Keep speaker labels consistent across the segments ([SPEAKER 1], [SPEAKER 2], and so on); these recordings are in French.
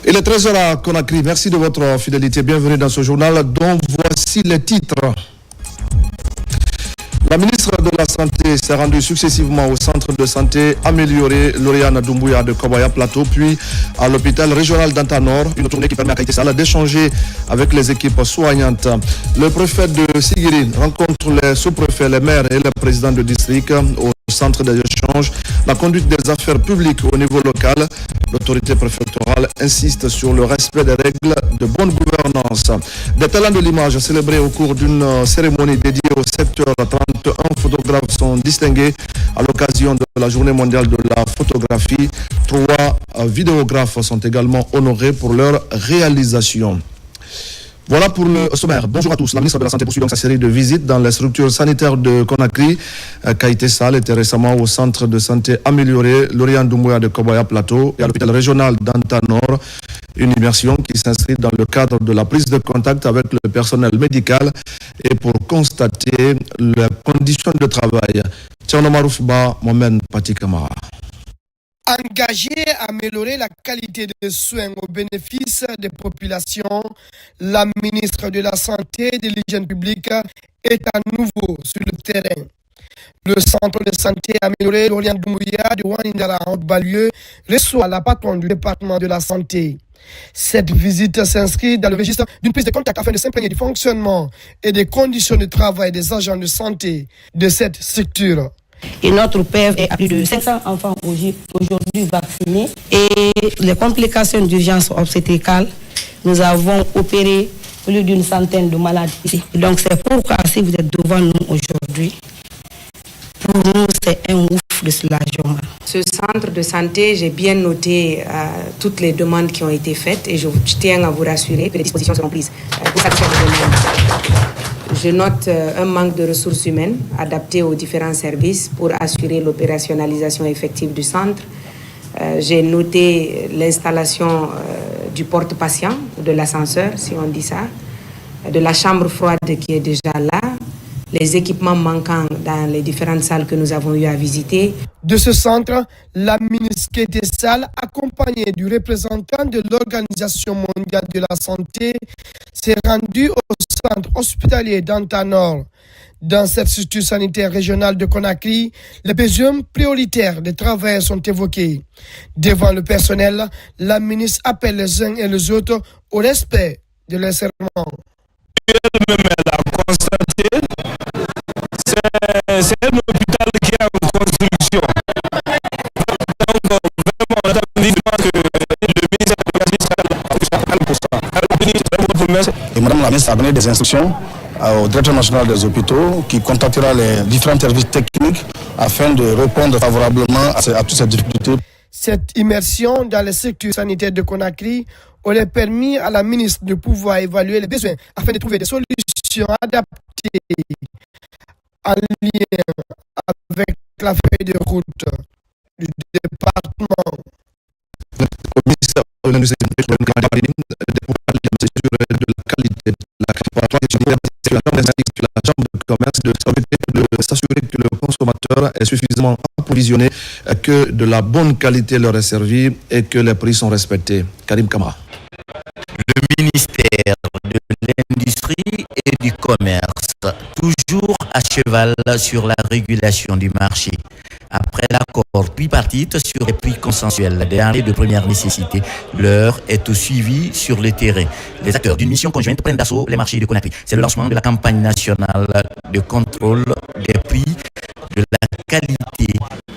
[SPEAKER 1] Il est 13h à Conakry. Merci de votre fidélité. Bienvenue dans ce journal dont voici les titres. La ministre de la Santé s'est rendue successivement au centre de santé amélioré Lauriane Doumbouya de Kobaya Plateau, puis à l'hôpital régional d'Antanor, une tournée qui permet à Kaïté Sala d'échanger avec les équipes soignantes. Le préfet de Sigiri rencontre les sous-préfets, les maires et les présidents de district au centre des échanges. La conduite des affaires publiques au niveau local. L'autorité préfectorale insiste sur le respect des règles de bonne gouvernance. Des talents de l'image célébrés au cours d'une cérémonie dédiée au secteur 31 photographes sont distingués à l'occasion de la journée mondiale de la photographie. 3 vidéographes sont également honorés pour leur réalisation. Voilà pour le sommaire. Bonjour à tous. La ministre de la Santé poursuit donc sa série de visites dans les structures sanitaires de Conakry. Kaïté Sall était récemment au centre de santé amélioré Lauriane Doumbouya de Kobaya Plateau et à l'hôpital régional d'Antanor. Une immersion qui s'inscrit dans le cadre de la prise de contact avec le personnel médical et pour constater les conditions de travail. Tcherno Maroufba, Mohamed Pati Kamara.
[SPEAKER 2] Engagé à améliorer la qualité des soins au bénéfice des populations, la ministre de la Santé et de l'Hygiène publique est à nouveau sur le terrain. Le centre de santé amélioré Lauriane Doumbouya de Wanindara en Haute-Banlieue reçoit la patronne du département de la santé. Cette visite s'inscrit dans le registre d'une prise de contact afin de s'imprégner du fonctionnement et des conditions de travail des agents de santé de cette structure.
[SPEAKER 3] Et notre PEV est à plus de 500 enfants aujourd'hui vaccinés. Et les complications d'urgence obstétricale, nous avons opéré plus d'une centaine de malades ici. Donc c'est pourquoi si vous êtes devant nous aujourd'hui, pour nous c'est un ouf de soulagement.
[SPEAKER 4] Ce centre de santé, j'ai bien noté toutes les demandes qui ont été faites et je tiens à vous rassurer que les dispositions seront prises pour satisfaire les demandes. Je note un manque de ressources humaines adaptées aux différents services pour assurer l'opérationnalisation effective du centre. J'ai noté l'installation du porte-patient, de l'ascenseur, si on dit ça, de la chambre froide qui est déjà là, les équipements manquants dans les différentes salles que nous avons eu à visiter.
[SPEAKER 2] De ce centre, la ministre Kaïté Sall, accompagnée du représentant de l'Organisation mondiale de la santé, s'est rendue au centre hospitalier d'Antanor. Dans cette structure sanitaire régionale de Conakry, les besoins prioritaires des travailleurs sont évoqués. Devant le personnel, la ministre appelle les uns et les autres au respect de leurs serments.
[SPEAKER 5] C'est un hôpital qui est en construction. Donc, vraiment, on attend vivement que le ministre
[SPEAKER 6] et Madame la ministre a donné des instructions au directeur national des hôpitaux qui contactera les différents services techniques afin de répondre favorablement à toutes ces difficultés.
[SPEAKER 2] Cette immersion dans les structures sanitaires de Conakry aurait permis à la ministre de pouvoir évaluer les besoins afin de trouver des solutions adaptées en lien avec la feuille de route du département.
[SPEAKER 1] Au ministère de l'Industrie de la qualité de la Chambre de commerce de s'assurer que le consommateur est suffisamment approvisionné, que de la bonne qualité leur est servie et que les prix sont respectés. Karim Kamara.
[SPEAKER 7] Le ministère de l'Industrie et du Commerce, toujours à cheval sur la régulation du marché. Après l'accord tripartite sur les prix consensuels des denrées de première nécessité, l'heure est au suivi sur le terrain. Les acteurs d'une mission conjointe prennent d'assaut les marchés de Conakry. C'est le lancement de la campagne nationale de contrôle des prix, de la qualité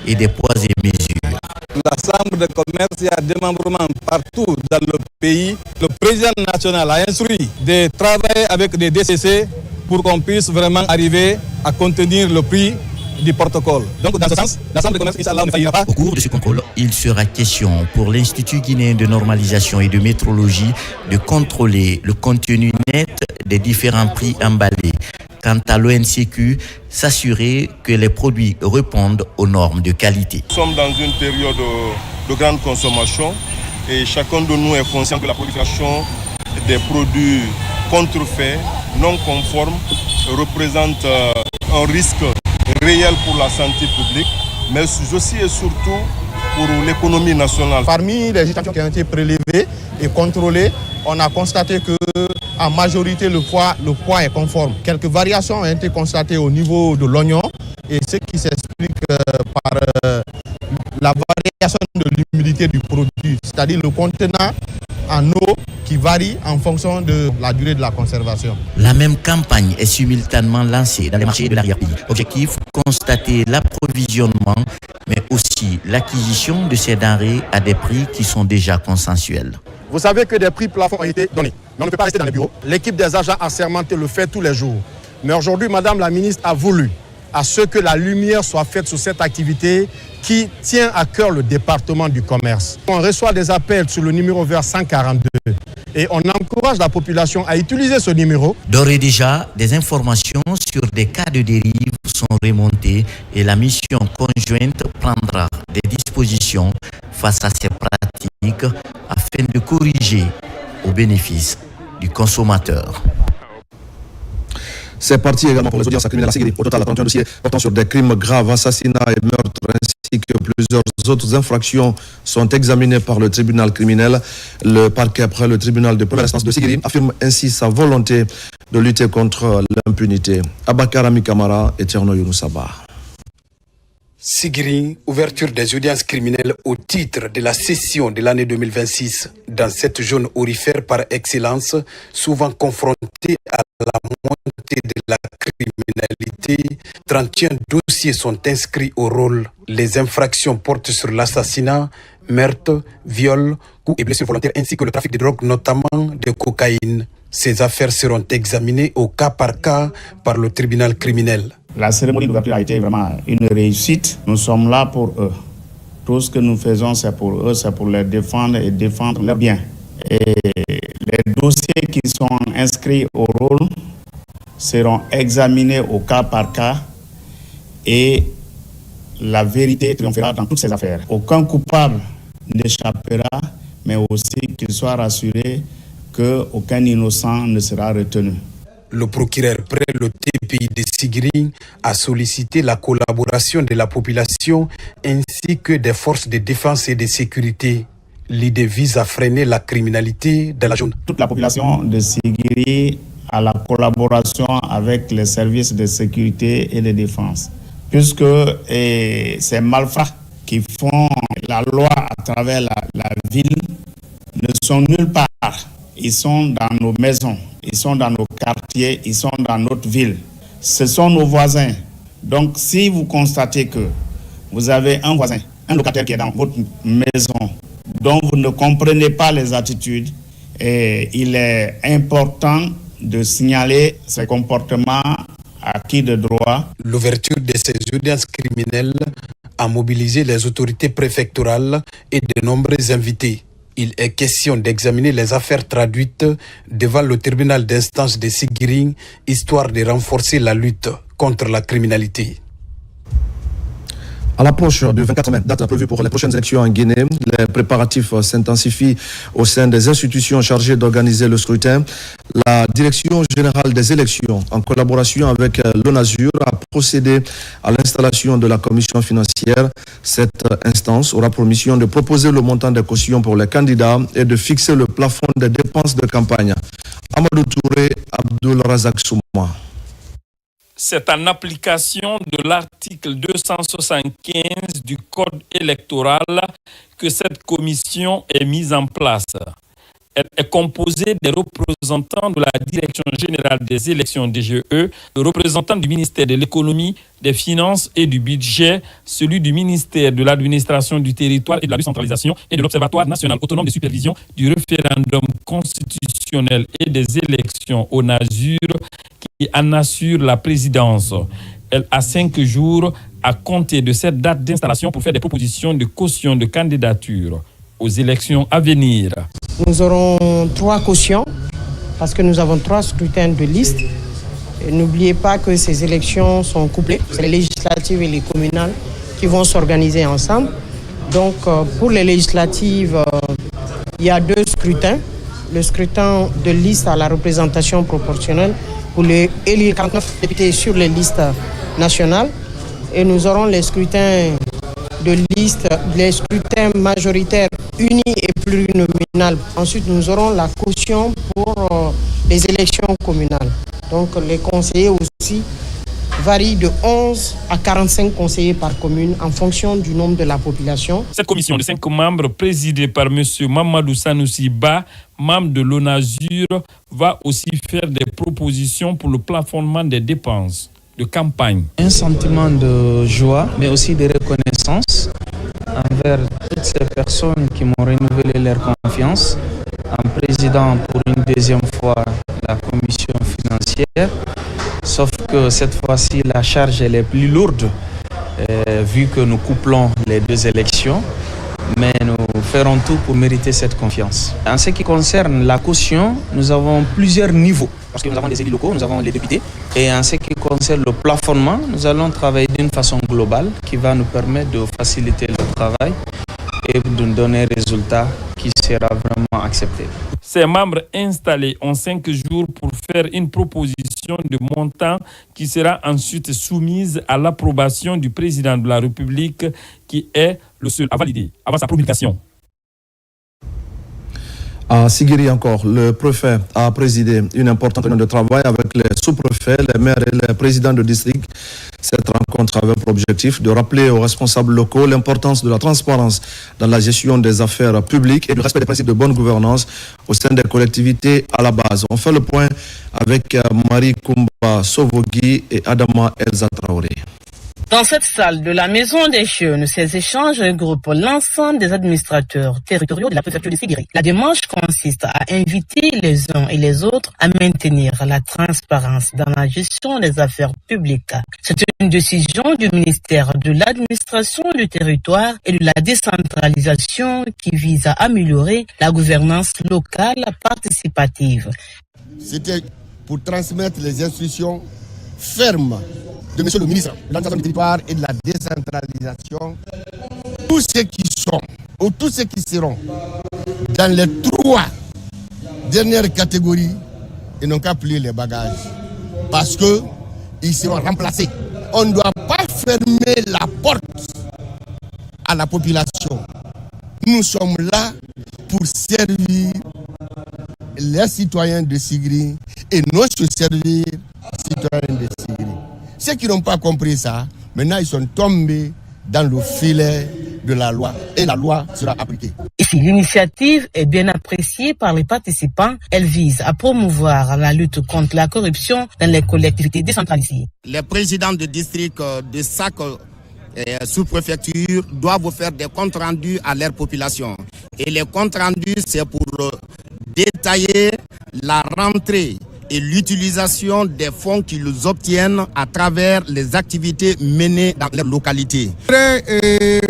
[SPEAKER 7] et des poids et mesures.
[SPEAKER 5] La Chambre de commerce, il y a démembrement partout dans le pays. Le président national a instruit de travailler avec des DCC pour qu'on puisse vraiment arriver à contenir le prix du protocole. Donc dans ce sens, la Chambre de commerce, Inch'Allah, ne faillira pas.
[SPEAKER 7] Au cours de ce contrôle, il sera question pour l'Institut guinéen de normalisation et de métrologie de contrôler le contenu net des différents prix emballés. Quant à l'ONCQ, s'assurer que les produits répondent aux normes de qualité.
[SPEAKER 8] Nous sommes dans une période de grande consommation et chacun de nous est conscient que la prolifération des produits contrefaits, non conformes, représente un risque réel pour la santé publique, mais aussi et surtout pour l'économie nationale.
[SPEAKER 9] Parmi les échantillons qui ont été prélevés et contrôlés, on a constaté que en majorité le poids est conforme. Quelques variations ont été constatées au niveau de l'oignon et ce qui s'explique par la variation de l'humidité du produit, c'est-à-dire le contenant en eau qui varie en fonction de la durée de la conservation.
[SPEAKER 7] La même campagne est simultanément lancée dans les marchés de l'arrière-pays. Objectif, constater l'approvisionnement, mais aussi l'acquisition de ces denrées à des prix qui sont déjà consensuels.
[SPEAKER 9] Vous savez que des prix plafonds ont été donnés. On ne peut pas rester dans les bureaux. L'équipe des agents assermentés le fait tous les jours. Mais aujourd'hui, Madame la ministre a voulu à ce que la lumière soit faite sur cette activité qui tient à cœur le département du commerce. On reçoit des appels sur le numéro vert 142 et on encourage la population à utiliser ce numéro.
[SPEAKER 7] D'ores et déjà, des informations sur des cas de dérive sont remontées et la mission conjointe prendra des dispositions face à ces pratiques afin de corriger au bénéfice du consommateur.
[SPEAKER 1] C'est parti également pour les audiences criminelles à Sigiri. Au total, 31 dossiers portant sur des crimes graves, assassinats et meurtres, ainsi que plusieurs autres infractions sont examinés par le tribunal criminel. Le parquet, après le tribunal de première instance de Sigiri, affirme ainsi sa volonté de lutter contre l'impunité. Abakar Ami Kamara et Tierno Younoussaba.
[SPEAKER 10] Sigiri, ouverture des audiences criminelles au titre de la session de l'année 2026. Dans cette zone aurifère par excellence, souvent confrontée à la montée de la criminalité, 31 dossiers sont inscrits au rôle. Les infractions portent sur l'assassinat, meurtre, viol, coups et blessures volontaires ainsi que le trafic de drogue, notamment de cocaïne. Ces affaires seront examinées au cas par cas par le tribunal criminel.
[SPEAKER 11] La cérémonie d'ouverture a été vraiment une réussite. Nous sommes là pour eux. Tout ce que nous faisons, c'est pour eux, c'est pour les défendre et défendre leurs biens. Et les dossiers qui sont inscrits au rôle seront examinés au cas par cas et la vérité triomphera dans toutes ces affaires. Aucun coupable n'échappera, mais aussi qu'il soit rassuré qu'aucun innocent ne sera retenu.
[SPEAKER 10] Le procureur près le TPI de Sigiri a sollicité la collaboration de la population ainsi que des forces de défense et de sécurité. L'idée vise à freiner la criminalité dans la zone.
[SPEAKER 11] Toute la population de Sigiri a la collaboration avec les services de sécurité et de défense. Puisque ces malfrats qui font la loi à travers la ville ne sont nulle part. Ils sont dans nos maisons, ils sont dans nos quartiers, ils sont dans notre ville. Ce sont nos voisins. Donc si vous constatez que vous avez un voisin, un locataire qui est dans votre maison, dont vous ne comprenez pas les attitudes, et il est important de signaler ces comportements acquis de droit.
[SPEAKER 10] L'ouverture de ces audiences criminelles a mobilisé les autorités préfectorales et de nombreux invités. Il est question d'examiner les affaires traduites devant le tribunal d'instance de Sigiri, histoire de renforcer la lutte contre la criminalité.
[SPEAKER 1] À l'approche du 24 mai, date prévue pour les prochaines élections en Guinée, les préparatifs s'intensifient au sein des institutions chargées d'organiser le scrutin. La Direction générale des élections, en collaboration avec l'ONASUR, a procédé à l'installation de la commission financière. Cette instance aura pour mission de proposer le montant des cautions pour les candidats et de fixer le plafond des dépenses de campagne. Amadou Touré, Abdul Razak Souma.
[SPEAKER 12] C'est en application de l'article 275 du Code électoral que cette commission est mise en place. Elle est composée des représentants de la Direction générale des élections DGE, de représentants du ministère de l'économie, des finances et du budget, celui du ministère de l'administration du territoire et de la décentralisation et de l'Observatoire national autonome de supervision du référendum constitutionnel et des élections au NASUR qui en assure la présidence. Elle a 5 jours à compter de cette date d'installation pour faire des propositions de caution de candidature aux élections à venir.
[SPEAKER 13] Nous aurons 3 cautions parce que nous avons 3 scrutins de liste. Et n'oubliez pas que ces élections sont couplées. C'est les législatives et les communales qui vont s'organiser ensemble. Donc pour les législatives, il y a 2 scrutins. Le scrutin de liste à la représentation proportionnelle pour les élire 49 députés sur les listes nationales. Et nous aurons les scrutins de liste, les scrutins majoritaires unis et plurinominal. Ensuite, nous aurons la caution pour les élections communales. Donc, les conseillers aussi varient de 11 à 45 conseillers par commune en fonction du nombre de la population.
[SPEAKER 12] Cette commission de 5 membres, présidée par M. Mamadou Sanoussi Ba, membre de l'ONASUR, va aussi faire des propositions pour le plafonnement des dépenses de campagne.
[SPEAKER 14] Un sentiment de joie, mais aussi de reconnaissance envers toutes ces personnes qui m'ont renouvelé leur confiance en présidant pour une deuxième fois la commission financière. Sauf que cette fois-ci, la charge elle est plus lourde, vu que nous couplons les deux élections. Mais nous ferons tout pour mériter cette confiance. En ce qui concerne la caution, nous avons plusieurs niveaux. Parce que nous avons des élus locaux, nous avons les députés. Et en ce qui concerne le plafonnement, nous allons travailler d'une façon globale qui va nous permettre de faciliter le travail et de nous donner un résultat qui sera vraiment accepté.
[SPEAKER 12] Ces membres installés ont 5 jours pour faire une proposition de montant qui sera ensuite soumise à l'approbation du président de la République qui est le seul à valider avant sa promulgation.
[SPEAKER 1] À Sigiri encore, le préfet a présidé une importante réunion de travail avec les sous-préfets, les maires et les présidents de district. Cette rencontre avait pour objectif de rappeler aux responsables locaux l'importance de la transparence dans la gestion des affaires publiques et du respect des principes de bonne gouvernance au sein des collectivités à la base. On fait le point avec Marie Koumba Sovogui et Adama Elza Traoré.
[SPEAKER 15] Dans cette salle de la Maison des Jeunes, ces échanges regroupent l'ensemble des administrateurs territoriaux de la préfecture de Sigiri. La démarche consiste à inviter les uns et les autres à maintenir la transparence dans la gestion des affaires publiques. C'est une décision du ministère de l'administration du territoire et de la décentralisation qui vise à améliorer la gouvernance locale participative.
[SPEAKER 16] C'était pour transmettre les instructions fermes de monsieur le ministre de l'administration du territoire et de la décentralisation. Tous ceux qui sont ou tous ceux qui seront dans les 3 dernières catégories, ils n'ont qu'à plier les bagages parce qu'ils seront remplacés. On ne doit pas fermer la porte à la population. Nous sommes là pour servir les citoyens de Sigiri et non se servir les citoyens de Sigiri. Ceux qui n'ont pas compris ça, maintenant ils sont tombés dans le filet de la loi et la loi sera appliquée.
[SPEAKER 15] Et si l'initiative est bien appréciée par les participants, elle vise à promouvoir la lutte contre la corruption dans les collectivités décentralisées.
[SPEAKER 17] Les présidents de district de chaque sous-préfecture doivent faire des comptes rendus à leur population. Et les comptes rendus, c'est pour détailler la rentrée et l'utilisation des fonds qu'ils obtiennent à travers les activités menées dans leur localité.
[SPEAKER 18] Je voudrais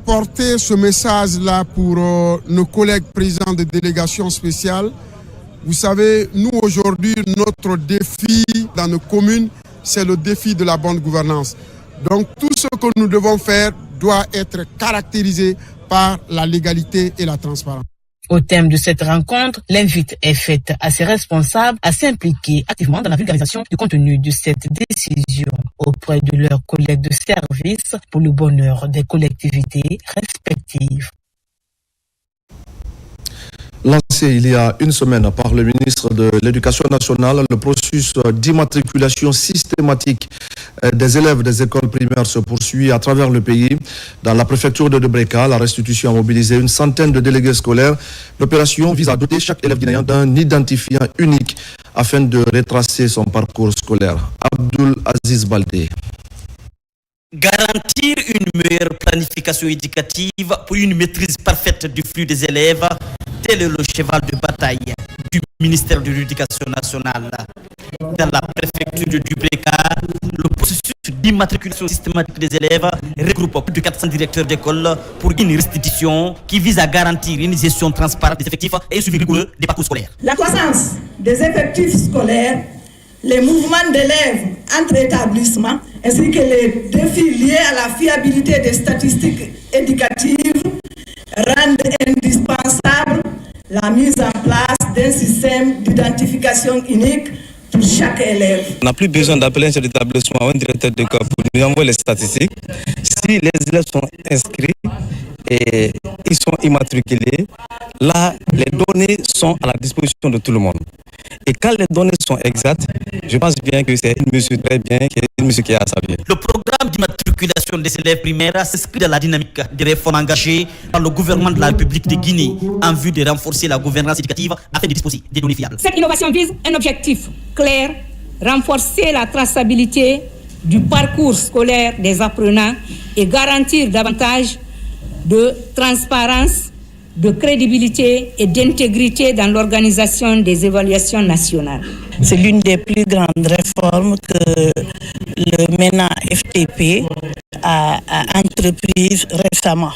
[SPEAKER 18] porter ce message-là pour nos collègues présidents de délégation spéciale. Vous savez, nous aujourd'hui, notre défi dans nos communes, c'est le défi de la bonne gouvernance. Donc tout ce que nous devons faire doit être caractérisé par la légalité et la transparence.
[SPEAKER 15] Au thème de cette rencontre, l'invite est faite à ses responsables à s'impliquer activement dans la vulgarisation du contenu de cette décision auprès de leurs collègues de service pour le bonheur des collectivités respectives.
[SPEAKER 1] Lancé il y a une semaine par le ministre de l'Éducation nationale, le processus d'immatriculation systématique des élèves des écoles primaires se poursuit à travers le pays. Dans la préfecture de Debreka, la restitution a mobilisé une centaine de délégués scolaires. L'opération vise à doter chaque élève guinéen d'un identifiant unique afin de retracer son parcours scolaire. Abdul Aziz Baldé.
[SPEAKER 19] Garantir une meilleure planification éducative pour une maîtrise parfaite du flux des élèves, tel est le cheval de bataille du ministère de l'Éducation nationale. Dans la préfecture de Dubreka, le processus d'immatriculation systématique des élèves regroupe plus de 400 directeurs d'école pour une restitution qui vise à garantir une gestion transparente des effectifs et un suivi rigoureux des parcours scolaires.
[SPEAKER 20] La croissance des effectifs scolaires, les mouvements d'élèves entre établissements, ainsi que les défis liés à la fiabilité des statistiques éducatives rendent indispensable la mise en place d'un système d'identification unique pour chaque élève.
[SPEAKER 5] On n'a plus besoin d'appeler un chef d'établissement ou un directeur d'école pour nous envoyer les statistiques. Si
[SPEAKER 21] Aujourd'hui, les élèves sont inscrits et ils sont immatriculés. Là, les données sont à la disposition de tout le monde. Et quand les données sont exactes, je pense bien que c'est une mesure très bien, une mesure qui est à saluer.
[SPEAKER 19] Le programme d'immatriculation des élèves primaires s'inscrit dans la dynamique des réformes engagées par le gouvernement de la République de Guinée en vue de renforcer la gouvernance éducative afin de disposer des données fiables.
[SPEAKER 22] Cette innovation vise un objectif clair, renforcer la traçabilité du parcours scolaire des apprenants et garantir davantage de transparence, de crédibilité et d'intégrité dans l'organisation des évaluations nationales.
[SPEAKER 23] C'est l'une des plus grandes réformes que le MENA FTP a entreprise récemment.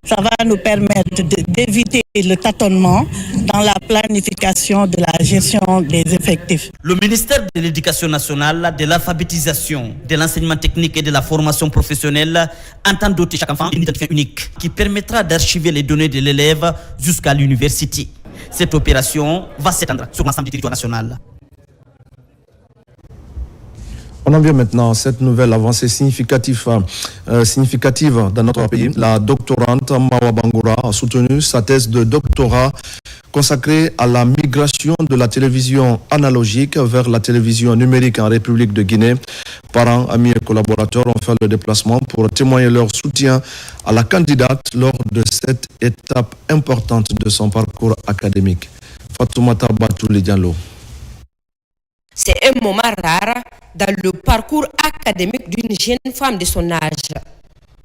[SPEAKER 23] Ça va nous permettre d'éviter le tâtonnement dans la planification de la gestion des effectifs.
[SPEAKER 19] Le ministère de l'Éducation nationale, de l'alphabétisation, de l'enseignement technique et de la formation professionnelle entend doter chaque enfant d'une identifiant unique qui permettra d'archiver les données de l'élève jusqu'à l'université. Cette opération va s'étendre sur l'ensemble du territoire national.
[SPEAKER 1] On en vient maintenant à cette nouvelle avancée significative dans notre pays. La doctorante Mawa Bangoura a soutenu sa thèse de doctorat consacrée à la migration de la télévision analogique vers la télévision numérique en République de Guinée. Parents, amis et collaborateurs ont fait le déplacement pour témoigner leur soutien à la candidate lors de cette étape importante de son parcours académique. Fatoumata Batouli Diallo.
[SPEAKER 24] C'est un moment rare dans le parcours académique d'une jeune femme de son âge.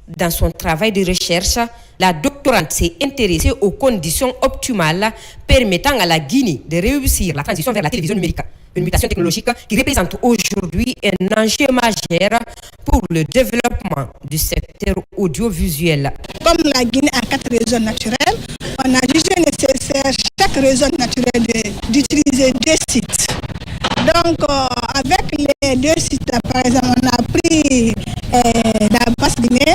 [SPEAKER 24] Dans son travail de recherche, la doctorante s'est intéressée aux conditions optimales permettant à la Guinée de réussir la transition vers la télévision numérique. Une mutation technologique qui représente aujourd'hui un enjeu majeur pour le développement du secteur audiovisuel.
[SPEAKER 23] Comme la Guinée a 4 réseaux naturels, on a jugé nécessaire chaque réseau naturel d'utiliser 2 sites. Donc, avec les 2 sites, par exemple, on a pris la Basse-Guinée,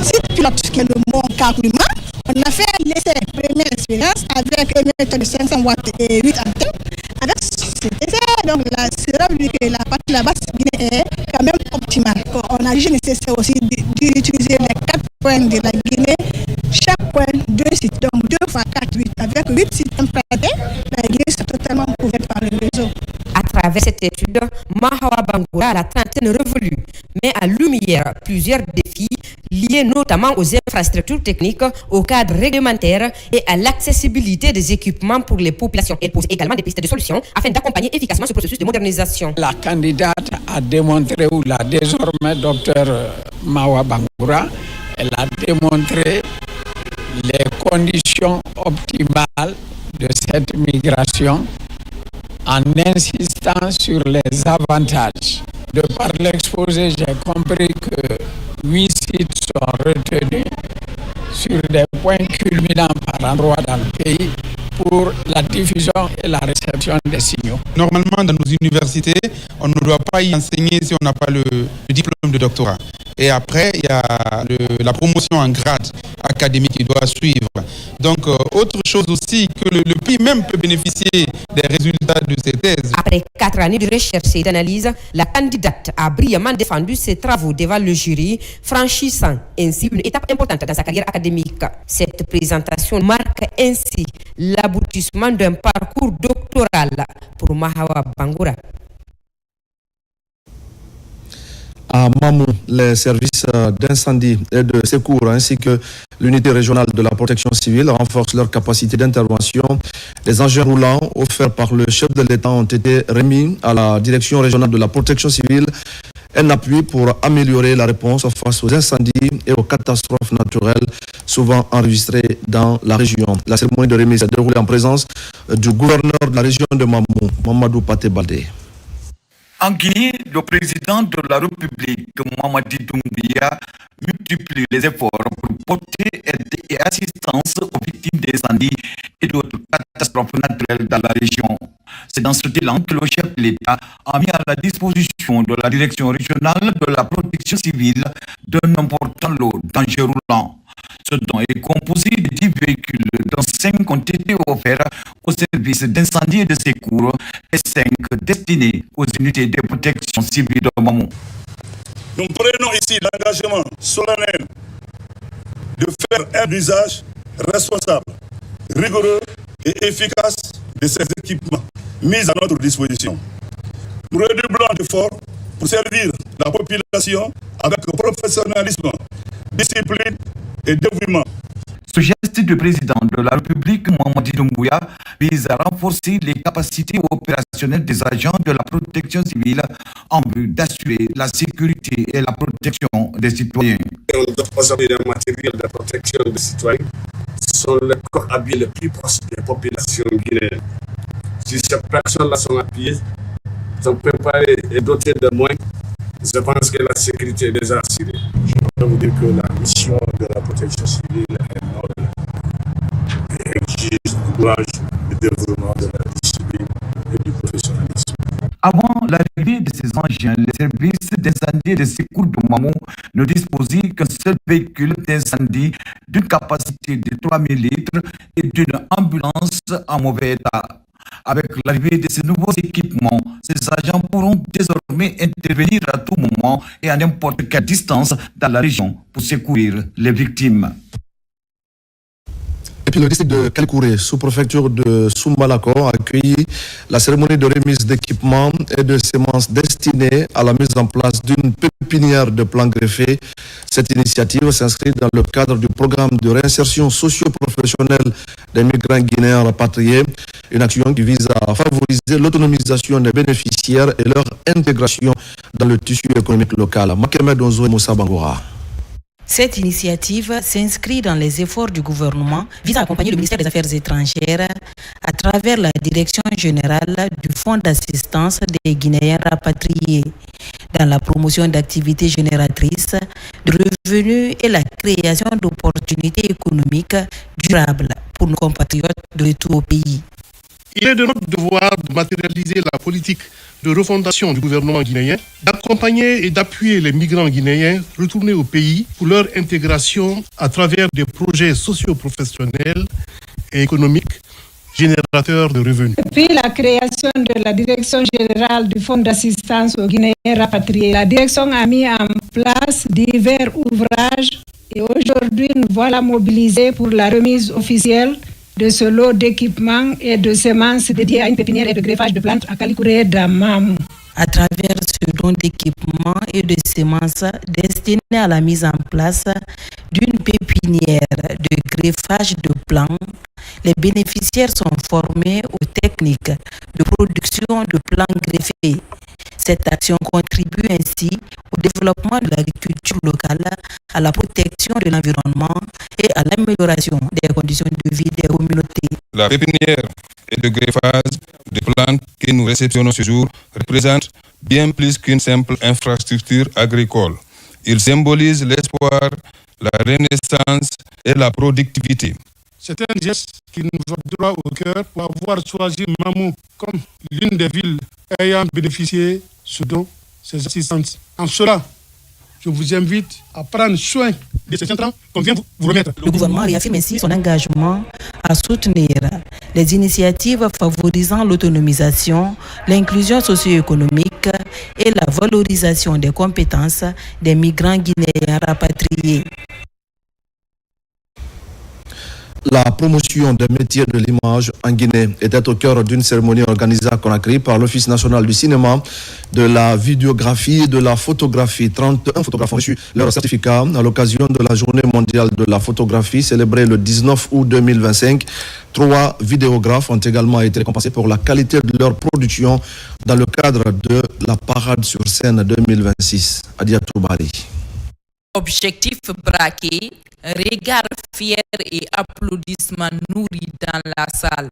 [SPEAKER 23] site pilote qui est le Mont Kakoulima. On a fait l'essai, première expérience, avec un émetteur de 500 watts et 8 antennes. Avec cet essai, donc, c'est revenu que la partie de la Basse-Guinée est quand même optimale. On a jugé nécessaire aussi d'utiliser les 4 points de la Guinée, chaque point 2 sites, donc 2 fois 4, 8. Avec 8 sites implantés, la Guinée est totalement couverte par le réseau.
[SPEAKER 24] À travers cette étude, Mahawa Bangoura a la trentaine révolue, met en lumière plusieurs défis liés notamment aux infrastructures techniques, au cadre réglementaire et à l'accessibilité des équipements pour les populations. Elle pose également des pistes de solutions afin d'accompagner efficacement ce processus de modernisation.
[SPEAKER 25] La candidate a démontré, ou la désormais docteur Mahawa Bangoura, elle a démontré les conditions optimales de cette migration en insistant sur les avantages. De par l'exposé, j'ai compris que 8 sites sont retenus sur des points culminants par endroit dans le pays pour la diffusion et la réception des signaux.
[SPEAKER 26] Normalement, dans nos universités, on ne doit pas y enseigner si on n'a pas le diplôme de doctorat. Et après, il y a la promotion en grade académique qui doit suivre. Donc, autre chose aussi, que le pays même peut bénéficier des résultats de ces thèses.
[SPEAKER 24] Après 4 années de recherche et d'analyse, la candidate a brillamment défendu ses travaux devant le jury, franchissant ainsi une étape importante dans sa carrière académique. Cette présentation marque ainsi l'aboutissement d'un parcours doctoral pour Mahawa Bangoura.
[SPEAKER 1] À Mamou, les services d'incendie et de secours ainsi que l'unité régionale de la protection civile renforcent leur capacité d'intervention. Les engins roulants offerts par le chef de l'État ont été remis à la direction régionale de la protection civile, un appui pour améliorer la réponse face aux incendies et aux catastrophes naturelles souvent enregistrées dans la région. La cérémonie de remise s'est déroulée en présence du gouverneur de la région de Mamou, Mamadou Paté Baldé.
[SPEAKER 27] En Guinée, le président de la République, Mamadi Doumbouya, multiplie les efforts pour porter aide et assistance aux victimes des incendies et d'autres catastrophes naturelles dans la région. C'est dans ce élan que le chef de l'État a mis à la disposition de la direction régionale de la protection civile d'un important lot d'engins roulants. Ce don est composé de 10 véhicules, dont 5 ont été offerts aux services d'incendie et de secours et 5 destinés aux unités de protection civile de Mamou.
[SPEAKER 2] Nous prenons ici l'engagement solennel de faire un usage responsable, rigoureux et efficace de ces équipements mis à notre disposition. Nous redoublons d'efforts pour servir la population avec professionnalisme, discipline et dévouement.
[SPEAKER 27] Ce geste du président de la République, Mamadi Doumbouya, vise à renforcer les capacités opérationnelles des agents de la protection civile en vue d'assurer la sécurité et la protection des citoyens.
[SPEAKER 3] On doit aujourd'hui un matériel de protection des citoyens. Ce sont les corps habillés les plus proches des populations guinéennes. Si ces personnes-là sont habillées, sont préparées et dotées de moyens, je pense que la sécurité est déjà assurée. Je peux vous dire que la mission de la protection civile est noble et exige du courage, du développement de la discipline et du professionnalisme.
[SPEAKER 27] Avant l'arrivée de ces engins, les services d'incendie et de secours de Mamou ne disposaient qu'un seul véhicule d'incendie d'une capacité de 3000 litres et d'une ambulance en mauvais état. Avec l'arrivée de ces nouveaux équipements, ces agents pourront désormais intervenir à tout moment et à n'importe quelle distance dans la région pour secourir les victimes.
[SPEAKER 1] Et puis le district de Kalkouré, sous-préfecture de Soumbalako, a accueilli la cérémonie de remise d'équipements et de semences destinées à la mise en place d'une pépinière de plants greffés. Cette initiative s'inscrit dans le cadre du programme de réinsertion socio-professionnelle des migrants guinéens rapatriés, une action qui vise à favoriser l'autonomisation des bénéficiaires et leur intégration dans le tissu économique local. Makemed Onzo et Moussa Bangoura.
[SPEAKER 4] Cette initiative s'inscrit dans les efforts du gouvernement visant à accompagner le ministère des Affaires étrangères à travers la direction générale du Fonds d'assistance des Guinéens rapatriés dans la promotion d'activités génératrices de revenus et la création d'opportunités économiques durables pour nos compatriotes de retour au pays.
[SPEAKER 6] Il est de notre devoir de matérialiser la politique de refondation du gouvernement guinéen, d'accompagner et d'appuyer les migrants guinéens retournés au pays pour leur intégration à travers des projets socio-professionnels et économiques générateurs de revenus.
[SPEAKER 23] Depuis la création de la Direction générale du Fonds d'assistance aux Guinéens rapatriés, la direction a mis en place divers ouvrages et aujourd'hui nous voilà mobilisés pour la remise officielle de ce lot d'équipements et de semences dédiées à une pépinière et de greffage de plantes à Kalikouré d'Amamou.
[SPEAKER 4] À travers ce don d'équipements et de semences destinés à la mise en place d'une pépinière de greffage de plants, les bénéficiaires sont formés aux techniques de production de plants greffés. Cette action contribue ainsi au développement de l'agriculture locale, à la protection de l'environnement et à l'amélioration des conditions de vie des communautés.
[SPEAKER 7] La pépinière et le greffage de plantes que nous réceptionnons ce jour représente bien plus qu'une simple infrastructure agricole. Il symbolise l'espoir, la renaissance et la productivité.
[SPEAKER 6] C'est un geste qui nous va droit au cœur pour avoir choisi Mamou comme l'une des villes ayant bénéficié ce don, ces assistances. En cela, je vous invite à prendre soin de ces intrants qu'on vient vous remettre.
[SPEAKER 4] Le gouvernement réaffirme ainsi son engagement à soutenir les initiatives favorisant l'autonomisation, l'inclusion socio-économique et la valorisation des compétences des migrants guinéens rapatriés.
[SPEAKER 1] La promotion des métiers de l'image en Guinée était au cœur d'une cérémonie organisée à Conakry par l'Office national du cinéma, de la vidéographie et de la photographie. 31 photographes ont reçu leur certificat à l'occasion de la Journée mondiale de la photographie célébrée le 19 août 2025. 3 vidéographes ont également été récompensés pour la qualité de leur production dans le cadre de la Parade sur scène 2026. Adia Toubari.
[SPEAKER 8] Objectif braqué, regard fier et applaudissements nourris dans la salle.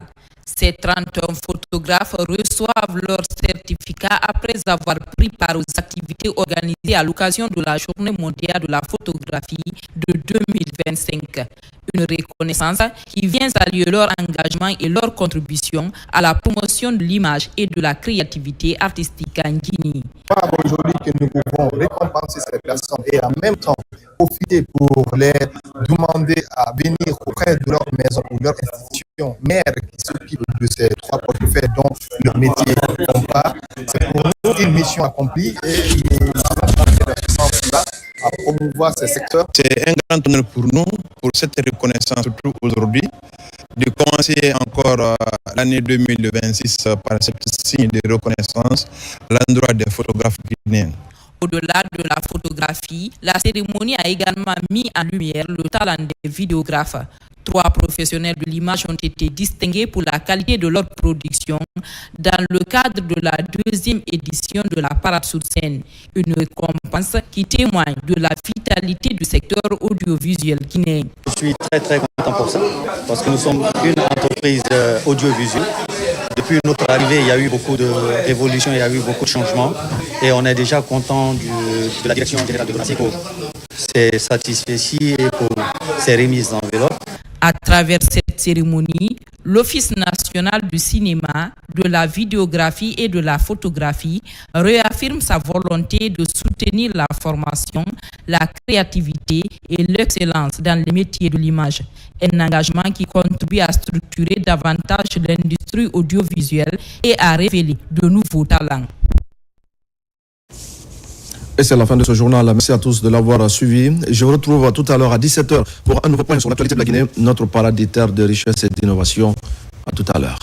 [SPEAKER 8] Ces 31 photographes reçoivent leur certificat après avoir pris part aux activités organisées à l'occasion de la Journée mondiale de la photographie de 2025. Une reconnaissance qui vient saluer leur engagement et leur contribution à la promotion de l'image et de la créativité artistique en Guinée.
[SPEAKER 9] Aujourd'hui que nous pouvons récompenser ces personnes et en même temps profiter pour les demander à venir auprès de leur maison ou leur institution mère qui s'occupe de ces 3 portefeuilles dont le métier combat. C'est pour nous une mission accomplie et nous allons dans ce sens là à promouvoir ces secteurs.
[SPEAKER 26] C'est un grand honneur pour nous, pour cette reconnaissance, surtout aujourd'hui, de commencer encore l'année 2026 par ce signe de reconnaissance à l'endroit des photographes guinéens.
[SPEAKER 8] Au-delà de la photographie, la cérémonie a également mis en lumière le talent des vidéographes. 3 professionnels de l'image ont été distingués pour la qualité de leur production dans le cadre de la 2e édition de la Parade sur scène. Une récompense qui témoigne de la vitalité du secteur audiovisuel guinéen.
[SPEAKER 10] Je suis très content pour ça, parce que nous sommes une entreprise audiovisuelle. Depuis notre arrivée, il y a eu beaucoup de révolutions, il y a eu beaucoup de changements. Et on est déjà content de la direction générale de l'ONACI pour ces satisfecits et pour ces remises d'enveloppes.
[SPEAKER 8] À travers cette cérémonie, l'Office national du cinéma, de la vidéographie et de la photographie réaffirme sa volonté de soutenir la formation, la créativité et l'excellence dans les métiers de l'image. Un engagement qui contribue à structurer davantage l'industrie audiovisuelle et à révéler de nouveaux talents.
[SPEAKER 1] Et c'est la fin de ce journal. Merci à tous de l'avoir suivi. Je vous retrouve tout à l'heure à 17h pour un nouveau point sur l'actualité de la Guinée, notre paradis terre de richesse et d'innovation. À tout à l'heure.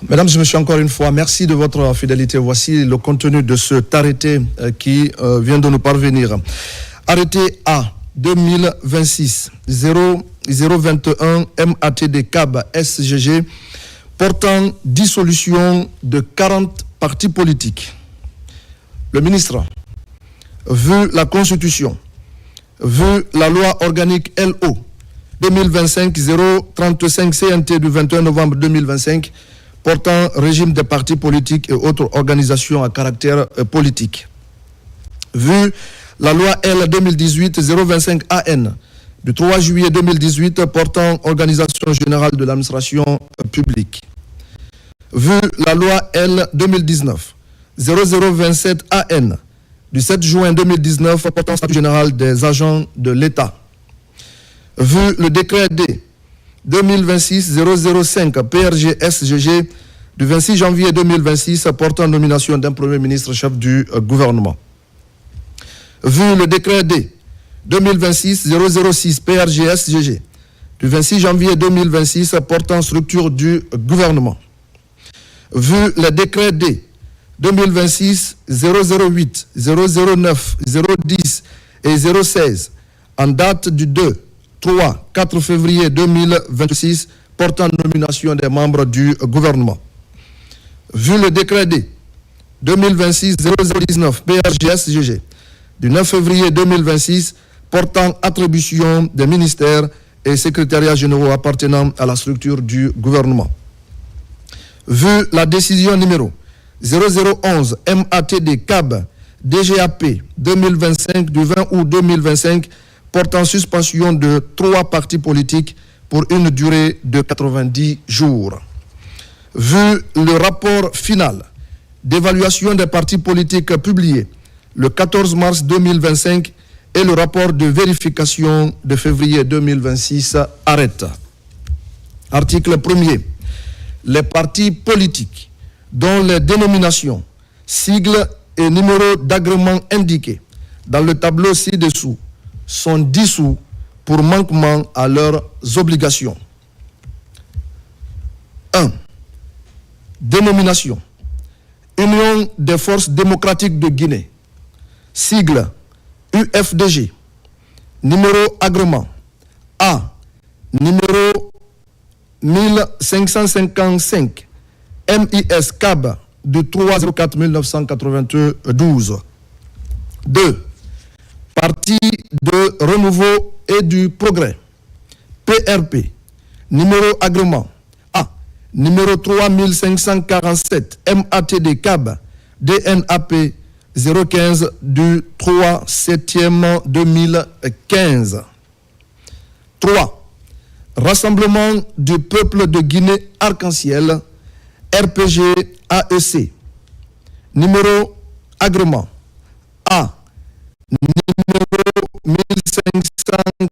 [SPEAKER 1] Mesdames et messieurs, encore une fois, merci de votre fidélité. Voici le contenu de cet arrêté qui vient de nous parvenir. Arrêté A 2026 0021 MATD CAB SGG portant dissolution de 40 partis politiques. Le ministre, vu la Constitution, vu la loi organique LO 2025-035 CNT du 21 novembre 2025 portant régime des partis politiques et autres organisations à caractère politique. Vu la loi L 2018-025 AN du 3 juillet 2018 portant organisation générale de l'administration publique. Vu la loi L 2019-0027 AN du 7 juin 2019 portant statut général des agents de l'État. Vu le décret D 2026-005 PRG-SGG du 26 janvier 2026 portant nomination d'un Premier ministre chef du gouvernement. Vu le décret D 2026-006 PRG-SGG du 26 janvier 2026 portant structure du gouvernement. Vu le décret D 2026-008, 009, 010 et 016 en date du 2, 3, 4 février 2026 portant nomination des membres du gouvernement. Vu le décret D 2026-0019 PRG-SGG du 9 février 2026 portant attribution des ministères et secrétariats généraux appartenant à la structure du gouvernement. Vu la décision numéro 0011 MATD CAB DGAP 2025 du 20 août 2025 portant suspension de 3 partis politiques pour une durée de 90 jours. Vu le rapport final d'évaluation des partis politiques publié le 14 mars 2025 et le rapport de vérification de février 2026 arrête. Article 1er. Les partis politiques dont les dénominations, sigles et numéros d'agrément indiqués dans le tableau ci-dessous sont dissous pour manquement à leurs obligations. 1. Dénomination. Union des forces démocratiques de Guinée. Sigle UFDG. Numéro agrément A. Numéro 1555 MIS CAB du 304 1992. 2. Parti de renouveau et du progrès. PRP. Numéro agrément A. Numéro 3547 MATD CAB DNAP 015 du 3 septième 2015. 3. Rassemblement du peuple de Guinée Arc-en-Ciel, RPG AEC. Numéro agrément A. Numéro 1540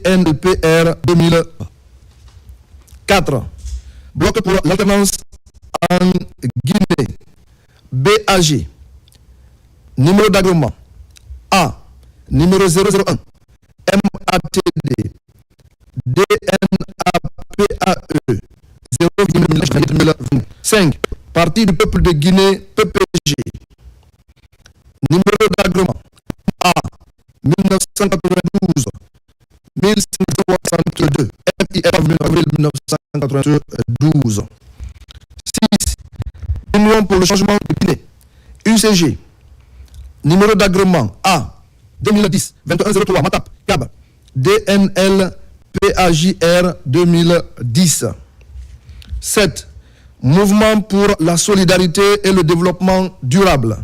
[SPEAKER 1] DNLPR 2004. Bloc pour l'alternance en Guinée. BAG. Numéro d'agrément A. Numéro 001. MATD. DNAPAE. 0,5. Parti du peuple de Guinée, PPG. Numéro d'agrément A. 1992. 1562. MIR avril 1992. 6. Union pour le changement de Guinée. UCG. Numéro d'agrément A. 2010. 2103. Matap. CAB. DNL PAJR 2010. 7. Mouvement pour la solidarité et le développement durable.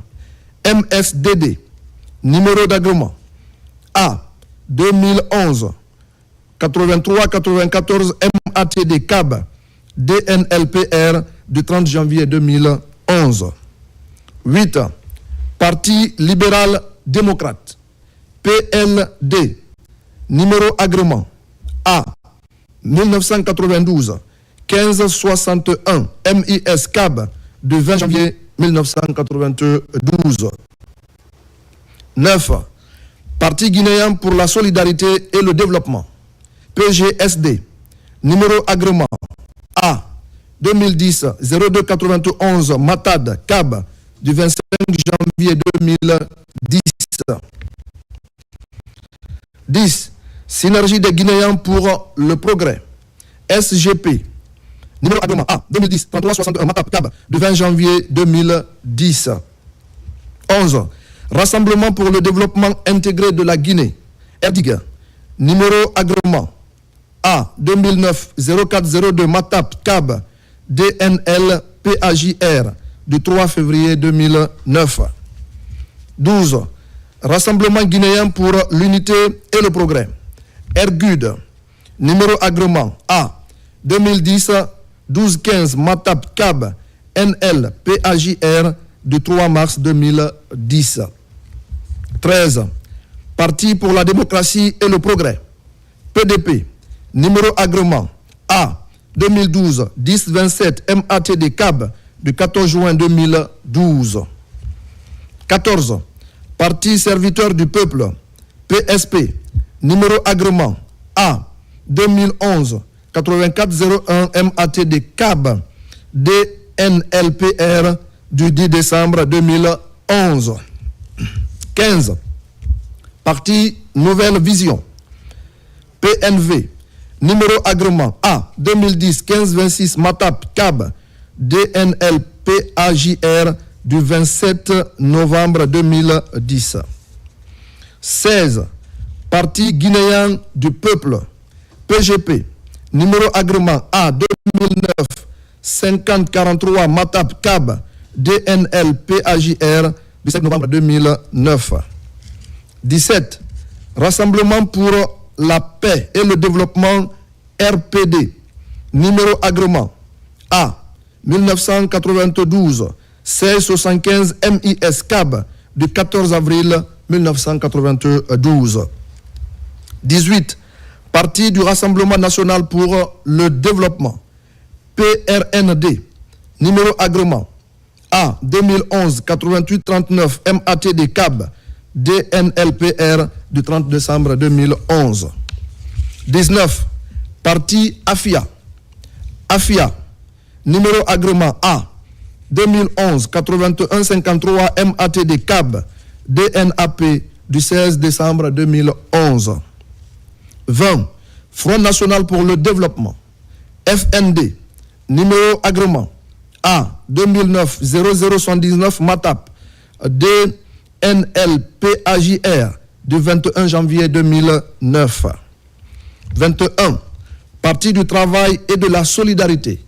[SPEAKER 1] MSDD. Numéro d'agrément A. 2011. 83 94 MATD CAB. DNLPR du 30 janvier 2011. 8. Parti libéral démocrate. PLD. Numéro agrément A. 1992. 1561 MIS CAB du 20 janvier 1992. 9. Parti guinéen pour la solidarité et le développement. PGSD. Numéro agrément A. 2010 0291 Matad CAB du 25 janvier 2010. 10. Synergie des Guinéens pour le progrès. SGP. Numéro agrément A. 2010 3361 Matap CAB du 20 janvier 2010. 11. Rassemblement pour le développement intégré de la Guinée. RDIG. Numéro agrément A. 2009 0402 Matap CAB DNL PAJR du 3 février 2009. 12. Rassemblement guinéen pour l'unité et le progrès. RGUD. Numéro agrément A. 2010 1215 Matap CAB NL PAJR du 3 mars 2010. 13. Parti pour la démocratie et le progrès. PDP. Numéro agrément A. 2012 1027 MATD CAB du 14 juin 2012. 14. Parti serviteur du peuple. PSP. Numéro agrément A. 2011 8401 MATD CAB DNLPR du 10 décembre 2011. 15. Parti Nouvelle Vision. PNV. Numéro agrément A. 2010 1526 Matap CAB DNLPAJR du 27 novembre 2010. 16. Parti guinéen du peuple. PGP. Numéro agrément A. 2009 5043 Matap CAB DNLPAJR du 7 novembre 2009. 17. Rassemblement pour la paix et le développement RPD. Numéro agrément A. 1992 1675 MIS CAB du 14 avril 1992. 18. Parti du Rassemblement national pour le développement. PRND. Numéro agrément A. 2011 88 39 MATD CAB DNLPR du 30 décembre 2011. 19. Parti AFIA. AFIA. Numéro agrément A. 2011 81 53 MATD CAB DNAP du 16 décembre 2011. 20. Front national pour le développement. FND. Numéro agrément A. 2009 0079 Matap DNLPAJR du 21 janvier 2009. 21. Parti du travail et de la solidarité.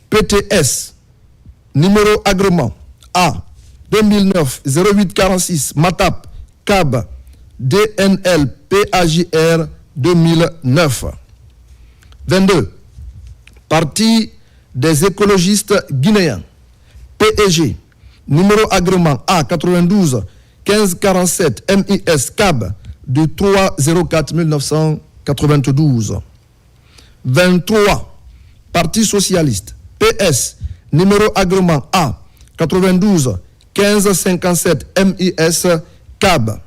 [SPEAKER 1] PTS. Numéro agrément A. 2009 0846 Matap CAB DNLPAJR 2009. 22. Parti des écologistes guinéens. PEG. Numéro agrément A. 92 1547 MIS CAB du 3 04 1992. 1992. 23. Parti socialiste, PS, numéro agrément A 92 1557 MIS CAB.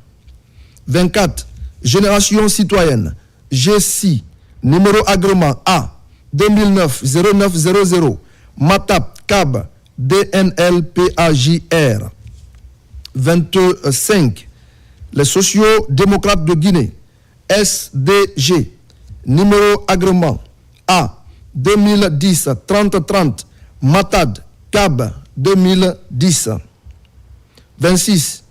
[SPEAKER 1] 24. Génération citoyenne, GC, numéro agrément A 2009 0900 MATAP CAB DNL PAJR. 25. Les sociaux-démocrates de Guinée, SDG, numéro agrément A 2010 3030 Matad CAB 2010. 26.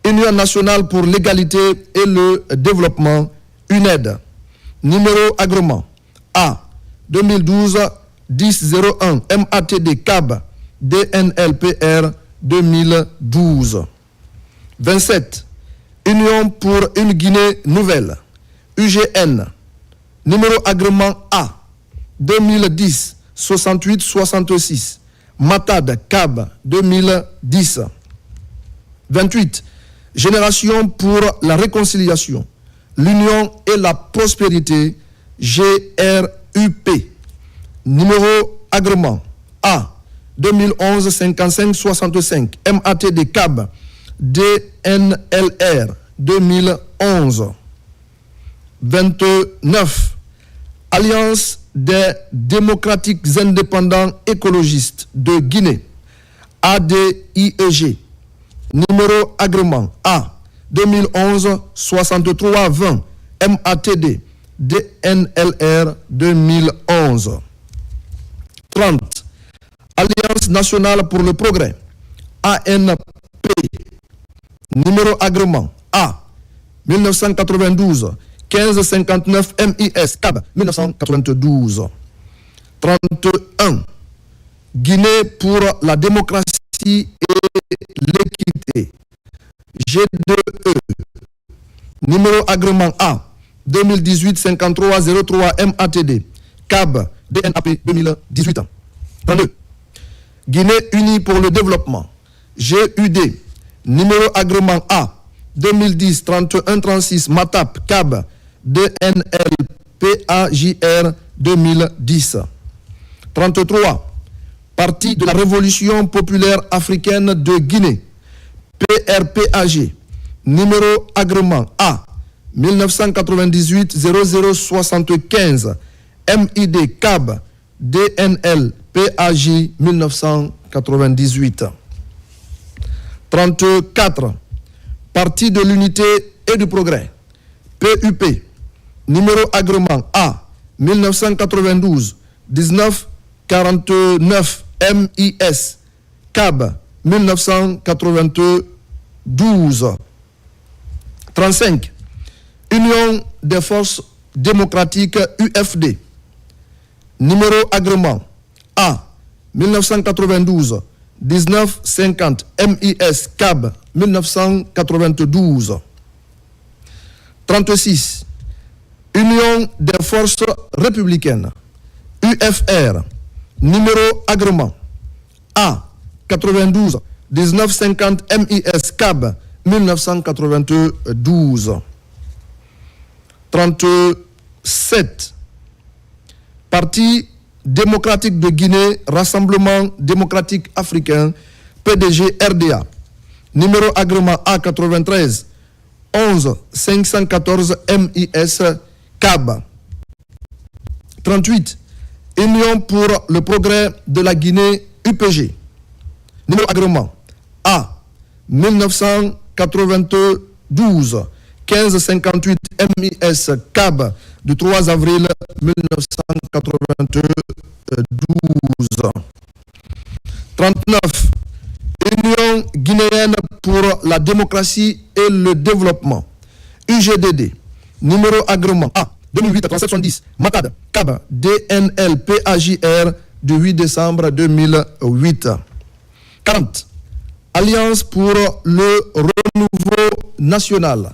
[SPEAKER 1] Union nationale pour l'égalité et le développement, UNED, numéro agrément A 2012 1001 MATD CAB DNLPR 2012. 27. Union pour une Guinée nouvelle, UGN, numéro agrément A 2010 68 66 Matad CAB 2010. 28. Génération pour la réconciliation, l'union et la prospérité, GRUP, numéro agrément A 2011 55 65 MATD CAB DNLR 2011. 29. Alliance des démocratiques indépendants écologistes de Guinée, ADIEG, numéro agrément A 2011 63 20 MATD DNLR 2011. 30. Alliance nationale pour le progrès, ANP, numéro agrément A 1992 1559 MIS CAB 1992. 31. Guinée pour la démocratie et l'équité, G2E, numéro agrément A 2018 53 03 MATD CAB DNAP 2018. 32. Guinée unie pour le développement, GUD, numéro agrément A 2010 31 36 MATAP CAB DNL PAJR 2010. 33. Parti de la Révolution populaire africaine de Guinée, PRPAG, numéro agrément A 1998 0075 MID CAB DNL PAJ 1998. 34. Parti de l'unité et du progrès, PUP, numéro agrément A 1992 1949 MIS CAB 1992. 35. Union des forces démocratiques UFD, numéro agrément A 1992 1950 MIS CAB 1992. 36. Union des forces républicaines, UFR, numéro agrément A 92 1950 MIS CAB 1992. 37. Parti démocratique de Guinée, Rassemblement démocratique africain, PDG RDA, numéro agrément A 93 11 514 MIS CAB. 38. Union pour le progrès de la Guinée, UPG, numéro agrément A 1992 1558 MIS CAB du 3 avril 1992. 39. Union guinéenne pour la démocratie et le développement, UGDD, numéro agrément A 2008 3770 Matad CAB DNL PAJR du 8 décembre 2008. 40. Alliance pour le renouveau national,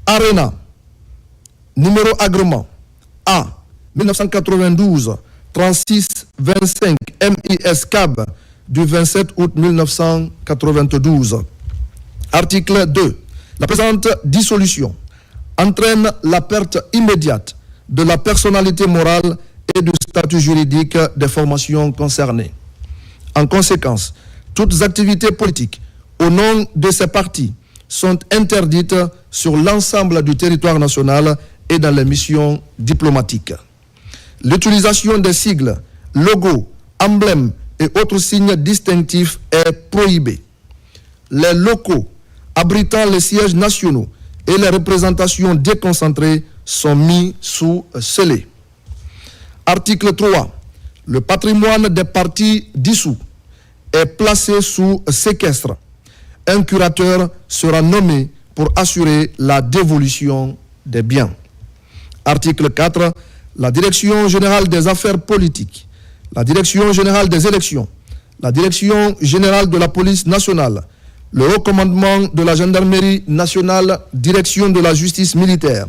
[SPEAKER 1] ARENA, numéro agrément A 1992 36 25 MIS CAB du 27 août 1992. Article 2. La présente dissolution entraîne la perte immédiate de la personnalité morale et du statut juridique des formations concernées. En conséquence, toutes activités politiques au nom de ces partis sont interdites sur l'ensemble du territoire national et dans les missions diplomatiques. L'utilisation des sigles, logos, emblèmes et autres signes distinctifs est prohibée. Les locaux abritant les sièges nationaux et les représentations déconcentrées sont mis sous scellé. Article 3. Le patrimoine des partis dissous est placé sous séquestre. Un curateur sera nommé pour assurer la dévolution des biens. Article 4. La Direction générale des affaires politiques, la Direction générale des élections, la Direction générale de la police nationale, le Haut commandement de la gendarmerie nationale, Direction de la justice militaire,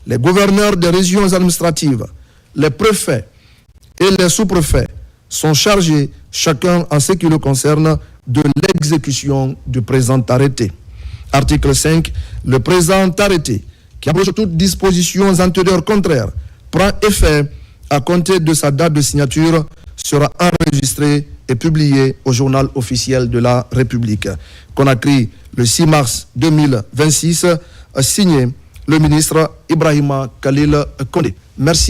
[SPEAKER 1] les gouverneurs des régions administratives, les préfets et les sous-préfets sont chargés, chacun en ce qui le concerne, de l'exécution du présent arrêté. Article 5. Le présent arrêté, qui abroge toutes dispositions antérieures contraires, prend effet à compter de sa date de signature, sera enregistré et publié au journal officiel de la République. Conakry, le 6 mars 2026, signé le ministre Ibrahima Khalil Condé. Merci.